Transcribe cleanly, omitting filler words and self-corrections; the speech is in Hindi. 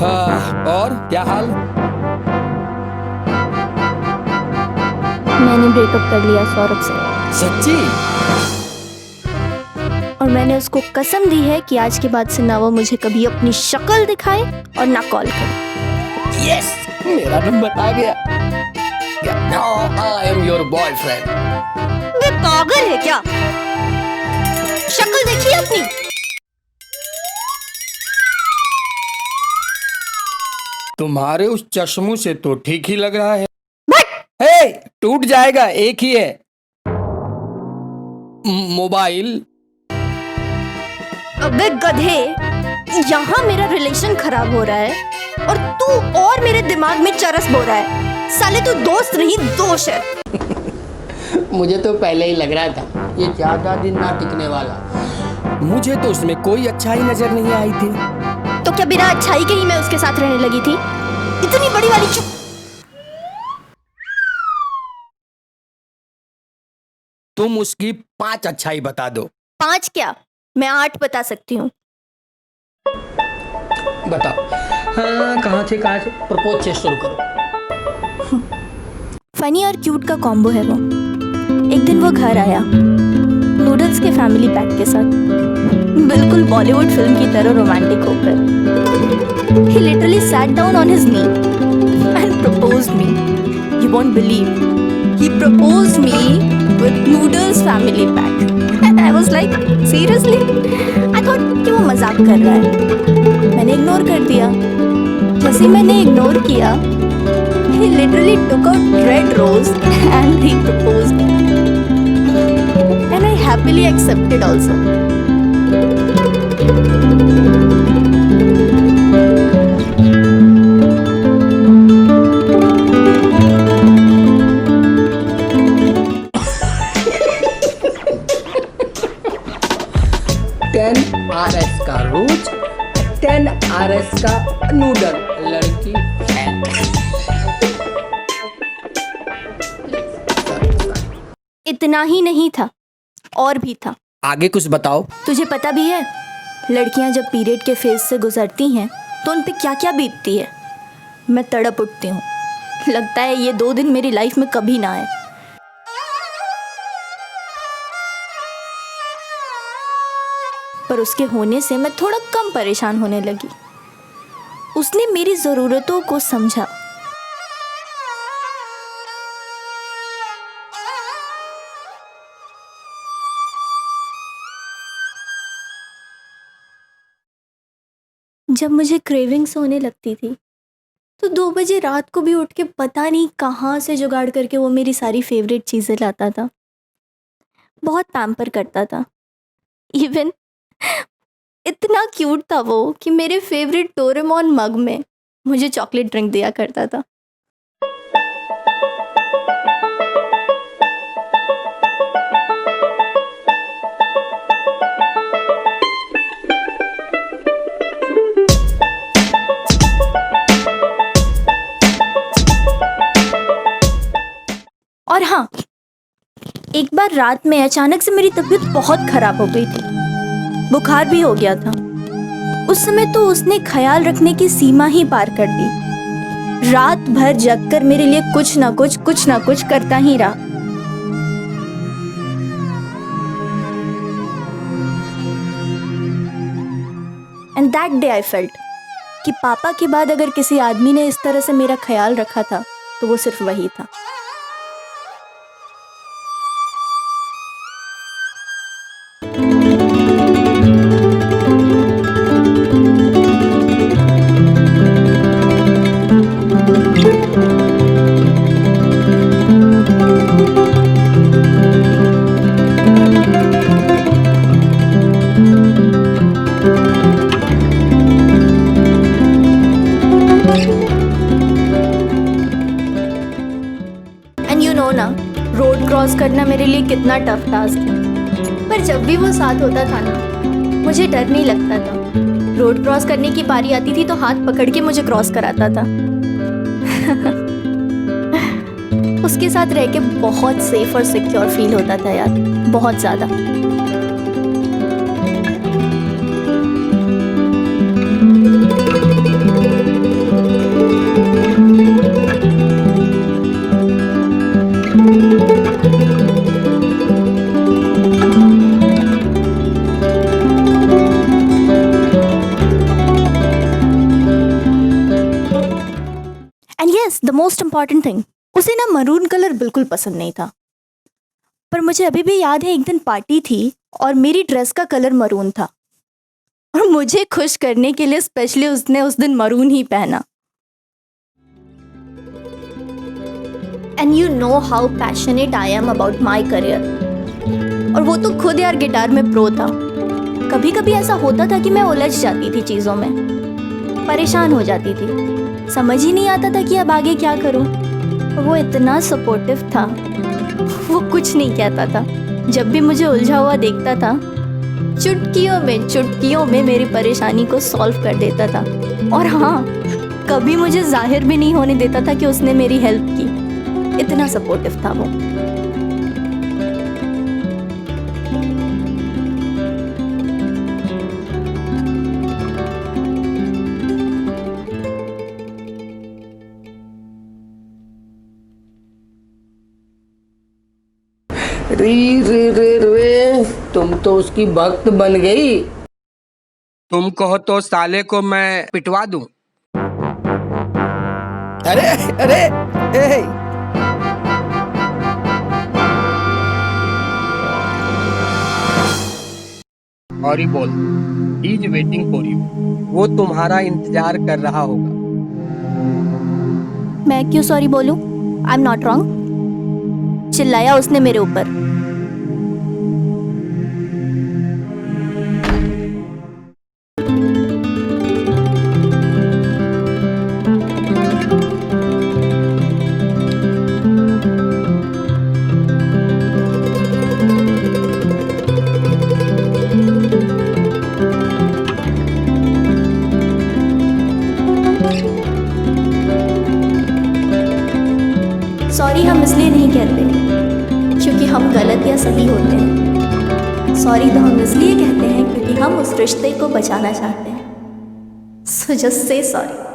और क्या हाल? मैंने ब्रेकअप कर लिया सौरभ से, सच्ची? और मैंने उसको कसम दी है कि आज के बाद से ना वो मुझे कभी अपनी शक्ल दिखाए और ना कॉल करे। यस, मेरा नंबर आ गया। Now I am your boyfriend. बे पागल है क्या? शक्ल देखी अपनी? तुम्हारे उस चश्मों से तो ठीक ही लग रहा है। हे, टूट जाएगा, एक ही है। मोबाइल। अबे गधे, यहाँ मेरा रिलेशन खराब हो रहा है और तू और मेरे दिमाग में चरस बो रहा है। साले तू दोस्त नहीं दोष है। मुझे तो पहले ही लग रहा था ये ज्यादा दिन ना टिकने वाला। मुझे तो उसमें कोई अच्छाई नजर नहीं आई थी। तो क्या बिना अच्छाई के ही मैं उसके साथ रहने लगी थी? इतनी बड़ी वाली चुप। तुम उसकी 5 अच्छाई बता दो। 5 क्या, मैं 8 बता सकती हूँ। बताओ। हाँ, कहाँ से प्रपोज से शुरू करो। फनी और क्यूट का कॉम्बो है वो। एक दिन वो घर आया नूडल्स के फैमिली पैक के साथ, बिल्कुल बॉलीवुड फिल्म की तरह रोमांटिक होकर। He literally sat down on his knee and proposed me. You won't believe. He proposed me with noodles family pack. And I was like, seriously? I thought कि वो मजाक कर रहा है। मैंने इग्नोर कर दिया। जैसे मैंने इग्नोर किया, he literally took out red rose and he proposed me. And I happily accepted also. RS का रोज, 10 RS का नूडल लड़की है। इतना ही नहीं था, और भी था। आगे कुछ बताओ। तुझे पता भी है, लड़कियां जब पीरियड के फेज से गुजरती हैं तो उन पे क्या क्या बीतती है। मैं तड़प उठती हूँ, लगता है ये 2 दिन मेरी लाइफ में कभी ना आए। पर उसके होने से मैं थोड़ा कम परेशान होने लगी। उसने मेरी ज़रूरतों को समझा। जब मुझे क्रेविंग्स होने लगती थी तो 2 बजे रात को भी उठ के पता नहीं कहाँ से जुगाड़ करके वो मेरी सारी फेवरेट चीज़ें लाता था। बहुत पैम्पर करता था। इवन इतना क्यूट था वो कि मेरे फेवरेट डोरेमोन मग में मुझे चॉकलेट ड्रिंक दिया करता था। और हाँ, एक बार रात में अचानक से मेरी तबीयत बहुत खराब हो गई थी, बुखार भी हो गया था। उस समय तो उसने ख्याल रखने की सीमा ही पार कर दी। रात भर जगकर मेरे लिए कुछ ना कुछ करता ही रहा। And that day I felt कि पापा के बाद अगर किसी आदमी ने इस तरह से मेरा ख्याल रखा था तो वो सिर्फ वही था। ना, रोड क्रॉस करना मेरे लिए कितना टफ टास्क है। पर जब भी वो साथ होता था ना, मुझे डर नहीं लगता था। रोड क्रॉस करने की बारी आती थी तो हाथ पकड़ के मुझे क्रॉस कराता था। उसके साथ रह के बहुत सेफ और सिक्योर फील होता था यार, बहुत ज़्यादा। इम्पॉर्टेंट थिंग, उसे ना मरून कलर बिल्कुल पसंद नहीं था। पर मुझे अभी भी याद है, एक दिन पार्टी थी और मेरी ड्रेस का कलर मरून था और मुझे खुश करने के लिए स्पेशली उसने उस दिन मरून ही पहना। And you know how passionate I am about my career. और वो तो खुद यार गिटार में प्रो था। कभी कभी ऐसा होता था कि मैं उलझ जाती थी चीज़ों में, परेशान हो जाती थी, समझ ही नहीं आता था कि अब आगे क्या करूं। वो इतना सपोर्टिव था, वो कुछ नहीं कहता था। जब भी मुझे उलझा हुआ देखता था, चुटकियों में मेरी परेशानी को सॉल्व कर देता था। और हाँ, कभी मुझे जाहिर भी नहीं होने देता था कि उसने मेरी हेल्प की। इतना सपोर्टिव था वो। रे तुम तो उसकी भक्त बन गई। तुम कहो तो साले को मैं पिटवा दूं। अरे अरे ए, सॉरी बोल, he is waiting for you. वो तुम्हारा इंतजार कर रहा होगा। मैं क्यों सॉरी बोलूं? I am not wrong. चिल्लाया उसने मेरे ऊपर। सॉरी हम इसलिए नहीं कहते क्योंकि हम गलत या सही होते हैं। सॉरी तो हम इसलिए कहते हैं क्योंकि हम उस रिश्ते को बचाना चाहते हैं। So just say sorry.